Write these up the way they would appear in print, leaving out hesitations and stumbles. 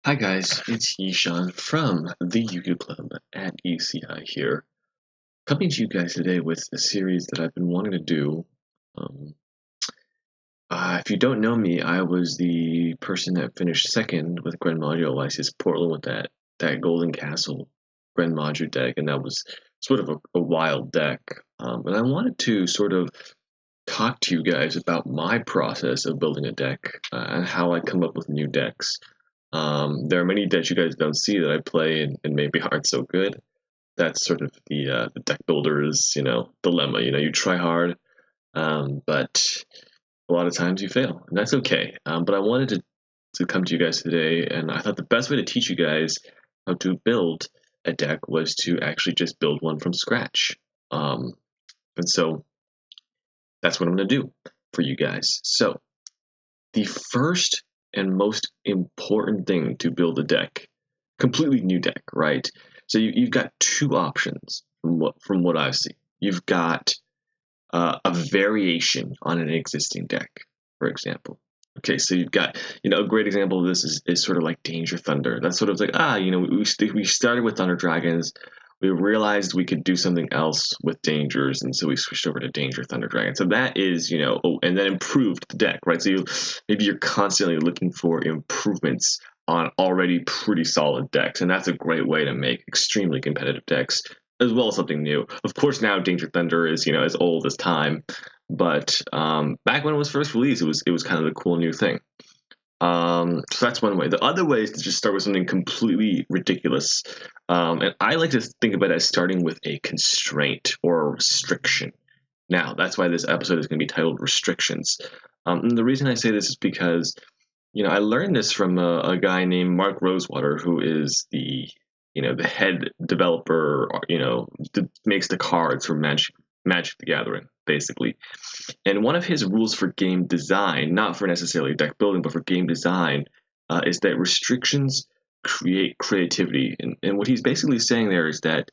Hi guys, it's Yishan from the YGO Club at ECI here, coming to you guys today with a series that I've been wanting to do. Um, if you don't know me, I was the person that finished second with Grand Module YCS Portland with that Golden Castle Grand Module deck, and that was sort of a wild deck. And I wanted to sort of talk to you guys about my process of building a deck and how I come up with new decks. There are many decks you guys don't see that I play and maybe aren't so good. That's sort of the deck builder's dilemma. You try hard, but a lot of times you fail, and that's okay. But I wanted to come to you guys today, and I thought the best way to teach you guys how to build a deck was to actually just build one from scratch. And so that's what I'm going to do for you guys. So the first and most important thing to build a deck, completely new deck, right? So you've got two options from what I've seen. You've got a variation on an existing deck, for example. Okay, so you've got, a great example of this is sort of like Danger Thunder. That's sort of like, we started with Thunder Dragons. We realized we could do something else with Dangers, and so we switched over to Danger Thunder Dragon. So that is, and then improved the deck, right? So maybe you're constantly looking for improvements on already pretty solid decks, and that's a great way to make extremely competitive decks, as well as something new. Of course, now Danger Thunder is, as old as time, but back when it was first released, it was kind of the cool new thing. So that's one way. The other way is to just start with something completely ridiculous. And I like to think about it as starting with a constraint or a restriction. Now, that's why this episode is going to be titled Restrictions. And the reason I say this is because, I learned this from a guy named Mark Rosewater, who is the head developer, makes the cards for Magic the Gathering, basically. And one of his rules for game design, not for necessarily deck building, but for game design, is that restrictions create creativity. And what he's basically saying there is that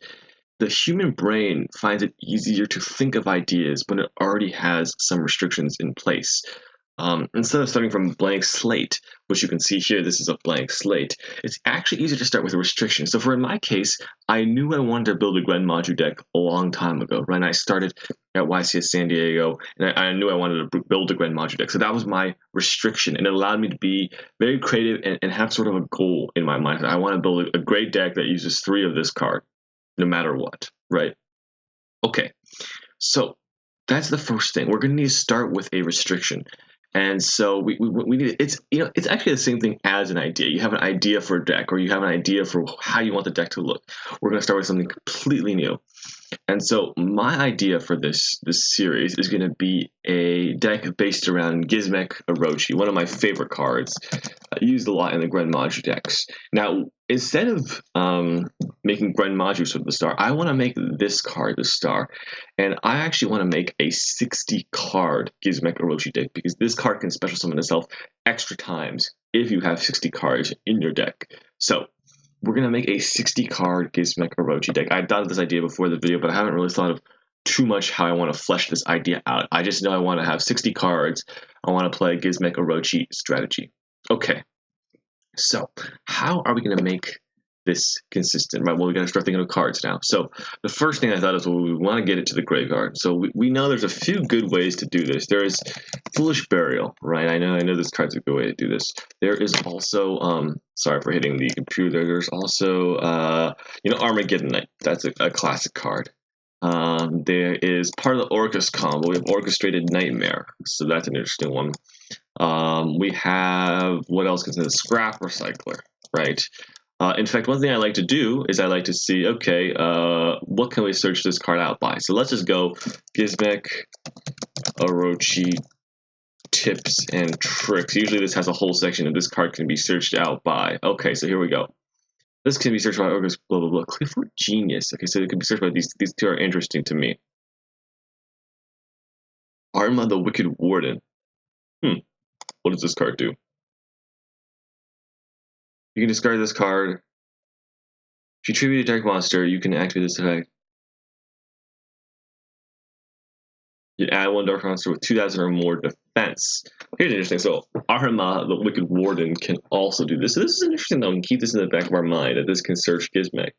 the human brain finds it easier to think of ideas when it already has some restrictions in place. Instead of starting from a blank slate, which you can see here, this is a blank slate, it's actually easier to start with a restriction. So for in my case, I knew I wanted to build a Grand Module deck a long time ago, right? And I started at YCS San Diego, and I knew I wanted to build a Grand Module deck. So that was my restriction, and it allowed me to be very creative and have sort of a goal in my mind. I want to build a great deck that uses 3 of this card, no matter what, right? Okay, so that's the first thing. We're going to need to start with a restriction. And so we need it's actually the same thing as an idea. You have an idea for a deck, or you have an idea for how you want the deck to look. We're going to start with something completely new. And so my idea for this series is going to be a deck based around Gizmek Orochi, one of my favorite cards, used a lot in the Grand Module decks. Now, instead of making Grand Module sort of the star, I want to make this card the star. And I actually want to make a 60-card Gizmek Orochi deck, because this card can special summon itself extra times if you have 60 cards in your deck. So we're going to make a 60-card Gizmek Orochi deck. I thought of this idea before the video, but I haven't really thought of too much how I want to flesh this idea out. I just know I want to have 60 cards. I want to play Gizmek Orochi strategy. Okay, so how are we going to make this consistent, right? Well, we got to start thinking of cards now. So the first thing I thought is, well, we want to get it to the graveyard. So we know there's a few good ways to do this. There is Foolish Burial, right? I know this card's a good way to do this. There is also, sorry for hitting the computer. There's also, Armageddon Knight. That's a classic card. There is part of the Orcus combo. We have Orchestrated Nightmare, so that's an interesting one. We have, what else gets in the Scrap Recycler, right? In fact, one thing I like to do is I like to see, okay, what can we search this card out by? So let's just go Gizmek Orochi tips and tricks. Usually this has a whole section of this card can be searched out by. Okay, so here we go. This can be searched by Orcus, blah, blah, blah. Clifford Genius. Okay, so it can be searched by these 2 are interesting to me. Arma the Wicked Warden. What does this card do? You can discard this card. If you tribute a dark monster, you can activate this effect. You add one dark monster with 2,000 or more defense. Here's interesting. So Arima, the Wicked Warden, can also do this. So this is interesting, though. We can keep this in the back of our mind that this can search Gizmek.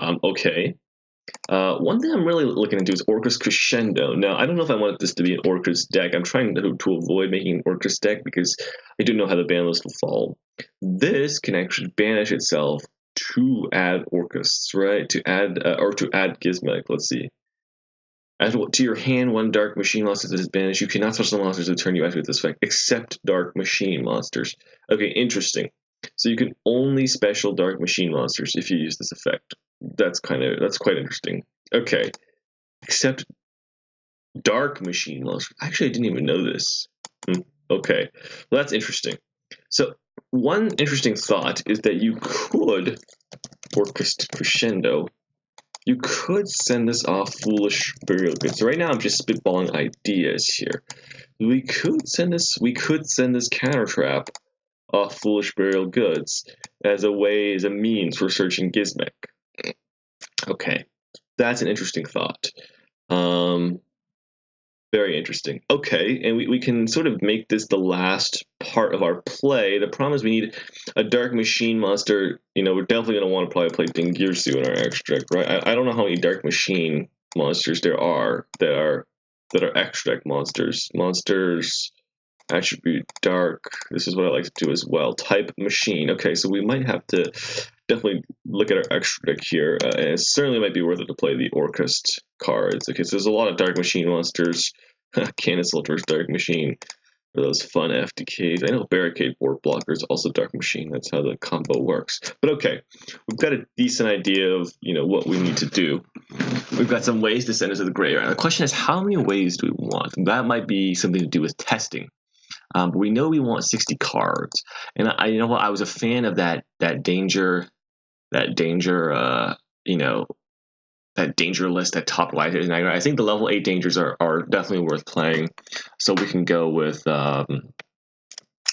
Okay. One thing I'm really looking into is Orcus Crescendo. Now, I don't know if I want this to be an Orcus deck. I'm trying to avoid making an Orcus deck because I do know how the ban list will fall. This can actually banish itself to add Orcus, right? To add Gizmek. Let's see. Add to your hand one dark machine monster that is banished. You cannot touch the monsters that turn you activate this effect, except dark machine monsters. Okay, interesting. So you can only special dark machine monsters if you use this effect. That's quite interesting. Okay, except dark machine monsters. Actually, I didn't even know this. Okay, well that's interesting. So one interesting thought is that you could Orcus Crescendo. You could send this off Foolish Burial Goods. So right now I'm just spitballing ideas here. We could send this counter trap off Foolish Burial Goods as a means for searching Gizmek. Okay, that's an interesting thought. Very interesting. Okay, and we can sort of make this the last part of our play. The problem is we need a dark machine monster. You know, we're definitely going to want to probably play Dingirsu in our extract, right? I don't know how many dark machine monsters there are that are extract monsters. Monsters, attribute, dark. This is what I like to do as well. Type machine. Okay, so we might have to definitely look at our extract here. And it certainly might be worth it to play the Orcus cards. Okay, so there's a lot of dark machine monsters. Canis Ultra's dark machine for those fun FTKs. I know barricade board blockers also dark machine. That's how the combo works. But okay, we've got a decent idea of what we need to do. We've got some ways to send us to the graveyard. The question is, how many ways do we want? And that might be something to do with testing. But we know we want 60 cards, and I was a fan of that danger list at top right. And I think the level 8 dangers are definitely worth playing. So we can go with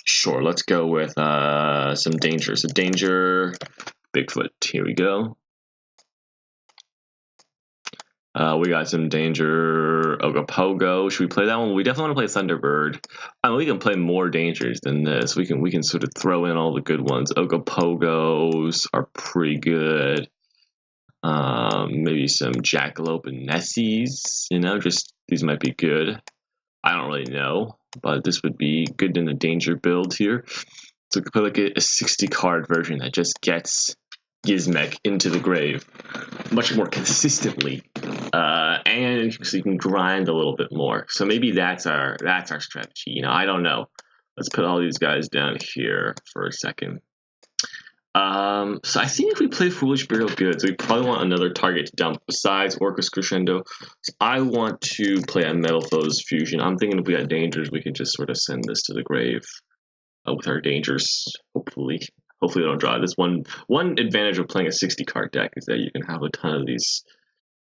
sure. Let's go with some danger. So danger, Bigfoot. Here we go. We got some danger, Ogopogo. Should we play that one? We definitely want to play Thunderbird. I mean, we can play more dangers than this. We can sort of throw in all the good ones. Ogopogos are pretty good. Maybe some Jackalope and Nessies. Just these might be good. I don't really know, but this would be good in a danger build here. So we could play like a 60 card version that just gets Gizmek into the grave much more consistently, and so you can grind a little bit more. So maybe that's our strategy. I don't know. Let's put all these guys down here for a second. So I think if we play Foolish Burial Goods, we probably want another target to dump besides Orcus Crescendo. So I want to play a Metal Foes Fusion. I'm thinking if we got dangers, we can just sort of send this to the grave with our dangers, hopefully. Hopefully we don't draw. This one advantage of playing a 60 card deck is that you can have a ton of these,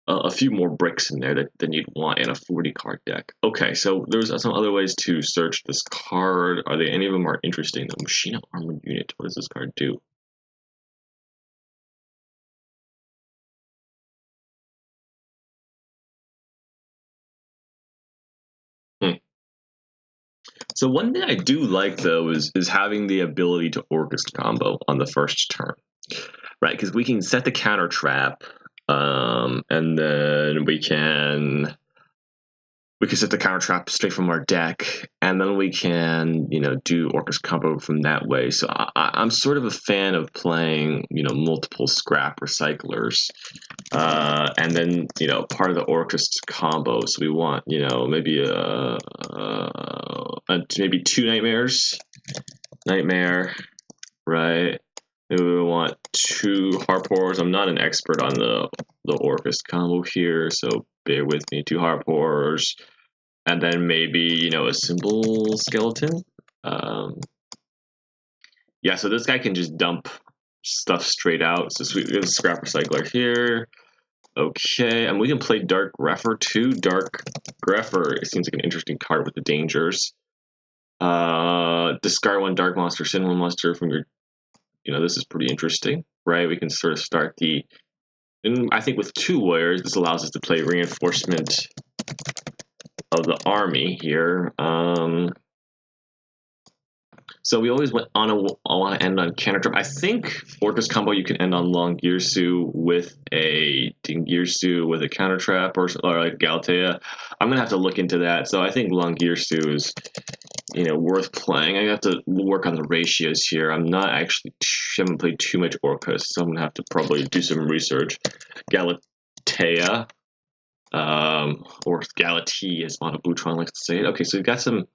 a few more bricks in there than you'd want in a 40 card deck. Okay, so there's some other ways to search this card. Are there any of them are interesting? The Machina Armored Unit. What does this card do? So one thing I do like though is having the ability to Orcus combo on the first turn, right? Because we can set the counter trap, and then we can set the counter trap straight from our deck, and then we can do Orcus combo from that way. So I'm sort of a fan of playing multiple scrap recyclers, and then part of the Orcus combo. So we want maybe maybe 2 nightmare, right? Maybe we want 2 Harpors. I'm not an expert on the Orcus combo here, so bear with me. 2 Harpors, and then maybe a Symbol Skeleton. Yeah, so this guy can just dump stuff straight out. So we have a Scrap Recycler here. Okay, and we can play Dark Greffer too. Dark Greffer, it seems like an interesting card with the dangers. Discard 1 Dark Monster, send 1 monster from your. This is pretty interesting, right? We can sort of start and I think with 2 warriors, this allows us to play Reinforcement the army here. So we always want to end on counter trap. I think Orcus combo you can end on long Girsu with a Dingirsu with a counter trap or like Galatea. I'm gonna have to look into that. So I think long Girsu is worth playing. I have to work on the ratios here. I'm not actually haven't played too much Orcus, so I'm gonna have to probably do some research. Galatea. Or Galatea, as Monoblutron likes to say it. Okay, so we've got some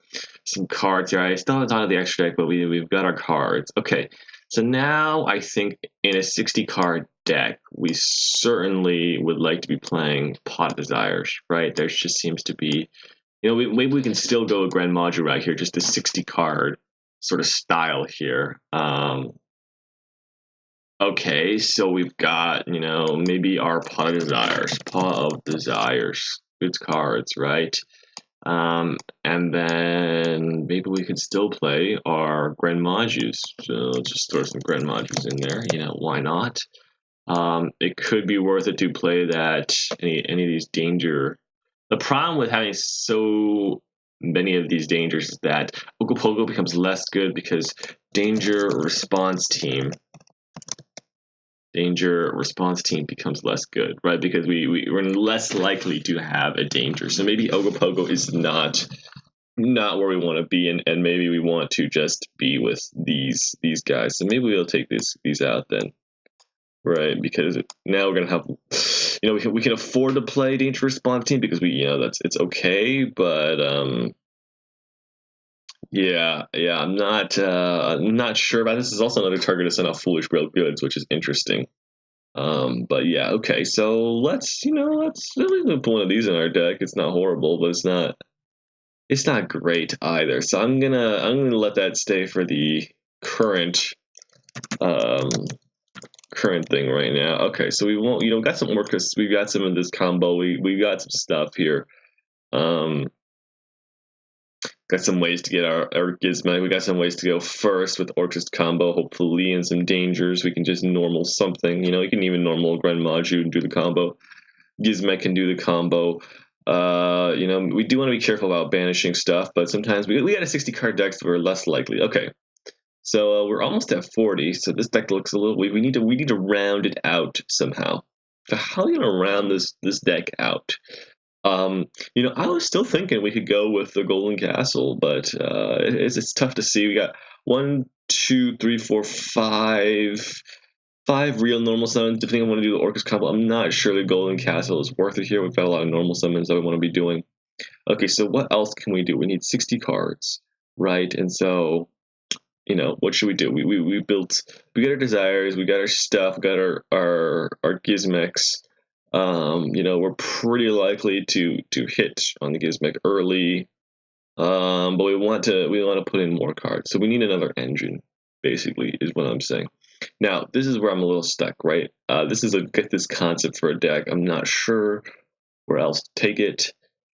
cards here. I still haven't thought of the extra deck, but we've got our cards. Okay, so now I think in a 60 card deck, we certainly would like to be playing Pot of Desires, right? There just seems to be, maybe we can still go a Grand Module right here, just a 60 card sort of style here. Okay, so we've got, maybe our Pot of Desires, good cards, right? And then maybe we could still play our Grand Modules. So let's just throw some Grand Modules in there, why not? It could be worth it to play that, any of these danger. The problem with having so many of these dangers is that Ogopogo becomes less good because danger response team becomes less good, right? Because we're less likely to have a danger. So maybe Ogopogo is not where we want to be, and maybe we want to just be with these guys. So maybe we'll take these out then, right? Because now we're gonna have, we can afford to play danger response team because it's okay, but yeah, I'm not sure about this. Is also another target to send out foolish real goods, which is interesting. But yeah, okay. So let's put one of these in our deck. It's not horrible, but it's not great either. So I'm gonna let that stay for the current um current thing right now. Okay, so we won't got some more because we've got some of this combo. We got some stuff here. Got some ways to get our Gizmo. We got some ways to go first with Orchest combo, hopefully, and some dangers. We can just normal something. You can even normal Grand Maju and do the combo. Gizmek can do the combo. We do want to be careful about banishing stuff, but sometimes we got a 60 card deck, so we're less likely. Okay, so we're almost at 40. So this deck looks a little. We need to round it out somehow. So how are you gonna round this deck out? I was still thinking we could go with the Golden Castle, but it's tough to see. We got 1, 2, 3, 4, 5 real normal summons. Depending on what to do the Orcus combo, I'm not sure the Golden Castle is worth it here. We've got a lot of normal summons that we want to be doing. Okay, so what else can we do? We need 60 cards, right? And so, what should we do? We got our desires, we got our stuff, we got our Gizmex. We're pretty likely to hit on the Gizmek early, but we want to put in more cards. So we need another engine, basically, is what I'm saying. Now, this is where I'm a little stuck, right? This is get this concept for a deck. I'm not sure where else to take it.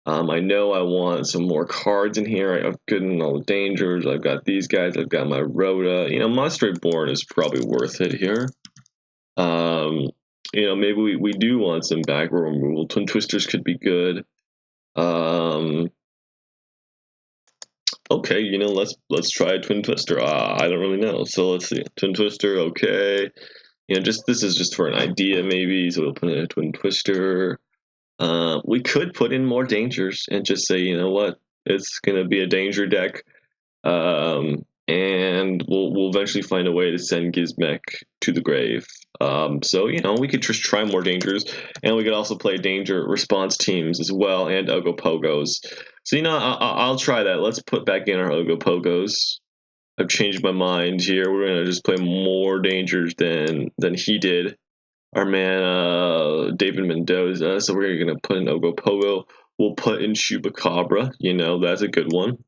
I know I want some more cards in here. I've gotten all the dangers. I've got these guys. I've got my Rhoda. Monster Reborn is probably worth it here. Maybe we do want some back row removal. Twin Twisters could be good. Okay, let's try a Twin Twister. I don't really know. So let's see. Twin Twister, okay. This is just for an idea maybe. So we'll put in a Twin Twister. We could put in more dangers and just say, what? It's gonna be a danger deck. And we'll eventually find a way to send Gizmek to the grave. So we could just try more dangers, and we could also play danger response teams as well, and Ogopogos. So I'll try that. Let's put back in our Ogopogos. I've changed my mind here. We're gonna just play more dangers than he did, our man David Mendoza. So we're gonna put in Ogopogo. We'll put in Chupacabra. That's a good one.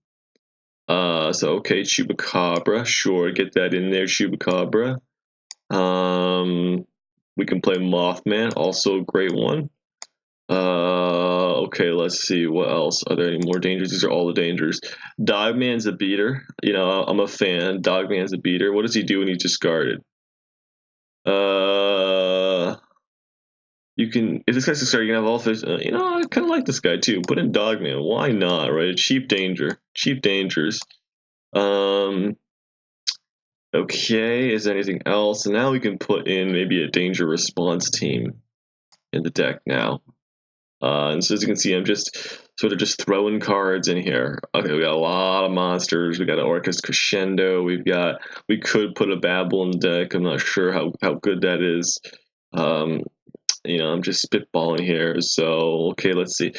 So okay, Chupacabra, sure, get that in there, Chupacabra. We can play Mothman, also a great one. Okay, let's see, what else? Are there any more dangers? These are all the dangers. Dogman's a beater. I'm a fan. Dogman's a beater. What does he do when he's discarded? You can, if this guy's a starter, you can have all fish. You know, I kind of like this guy too. Put in Dogman. Why not, right? Cheap danger. Cheap dangers. Um, okay, is there anything else? So now we can put in maybe a danger response team in the deck now. And so as you can see, I'm just sort of just throwing cards in here. Okay, we got a lot of monsters. We got an Orcus Crescendo. We could put a Babel in the deck. I'm not sure how good that is. You know, I'm just spitballing here. So okay, let's see.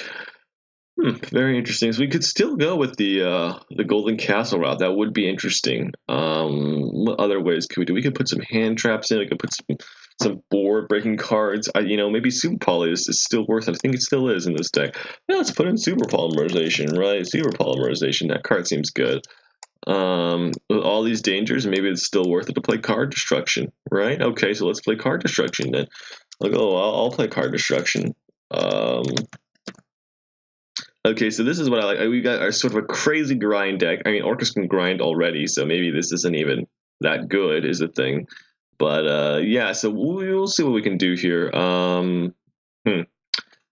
Very interesting. So we could still go with the Golden Castle route. That would be interesting. What other ways could we do? We could put some hand traps in. We could put some board breaking cards. You know, maybe Super Poly is still worth it. I think it still is in this deck. Yeah, let's put in Super Polymerization, right? Super Polymerization. That card seems good. With all these dangers, maybe it's still worth it to play card destruction, right? Okay, so let's play card destruction then. I'll play card destruction. Okay, so this is what I like. We got our sort of a crazy grind deck. I mean, Orcus can grind already, so maybe this isn't even that good, is the thing. But yeah, so we'll see what we can do here.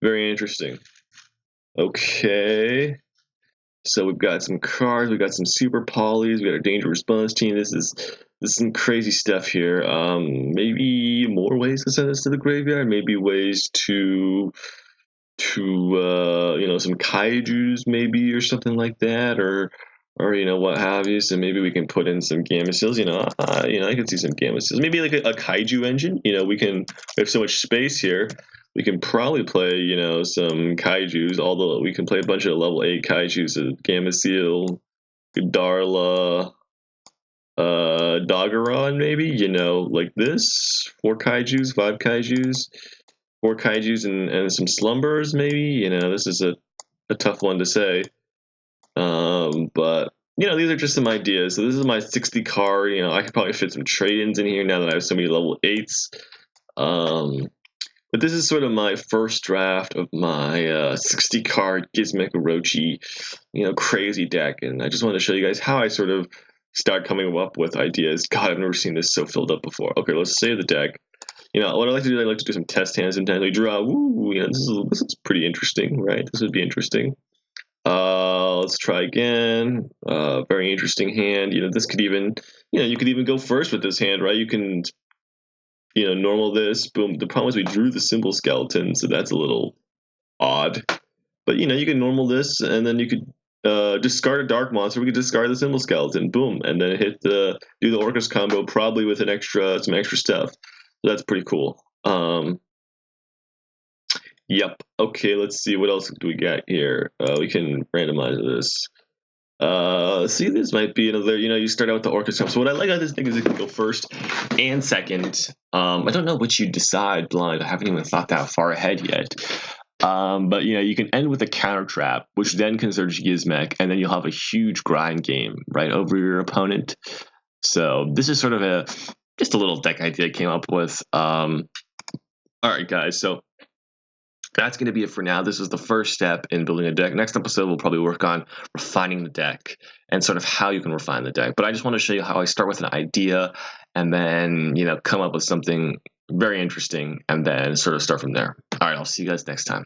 Very interesting. Okay, so we've got some cards. We've got some super polys. We got our danger response team. This is some crazy stuff here. Maybe more ways to send this to the graveyard. Maybe ways to you know, some kaijus maybe or something like that, or you know, what have you. So maybe we can put in some gamma seals. You know, I could see some gamma seals. Maybe like a kaiju engine. You know, we have so much space here. We can probably play, you know, some kaijus. Although we can play a bunch of level 8 kaijus, gamma seal, Darla, Doggeron maybe. You know, like this 4 kaijus, 5 kaijus. 4 kaijus and some slumbers, maybe. You know, this is a tough one to say. But you know, these are just some ideas. So this is my 60 card. You know, I could probably fit some trade-ins in here now that I have so many level 8s. But this is sort of my first draft of my 60 card Gizmek Orochi, you know, crazy deck, and I just wanted to show you guys how I sort of start coming up with ideas. God, I've never seen this so filled up before. Okay, let's save the deck. You know, what I like to do, I like to do some test hands. Sometimes we draw. Woo, you know, this is pretty interesting, right? This would be interesting. Let's try again. Very interesting hand. You know, this could even, you know, you could even go first with this hand, right? You can, you know, normal this. Boom. The problem is we drew the symbol skeleton, so that's a little odd. But you know, you can normal this, and then you could discard a dark monster. We could discard the symbol skeleton. Boom, and then do the Orcus combo, probably with some extra stuff. So that's pretty cool. Yep. Okay, let's see what else do we got here. We can randomize this. See, this might be another. You know, you start out with the Orcus combo. So what I like about this thing is it can go first and second. I don't know which you decide blind. I haven't even thought that far ahead yet. But you know, you can end with a counter trap, which then can search Gizmek, and then you'll have a huge grind game right over your opponent. So this is sort of just a little deck idea I came up with. All right, guys. So that's going to be it for now. This is the first step in building a deck. Next episode, we'll probably work on refining the deck and sort of how you can refine the deck. But I just want to show you how I start with an idea and then, you know, come up with something very interesting and then sort of start from there. All right, I'll see you guys next time.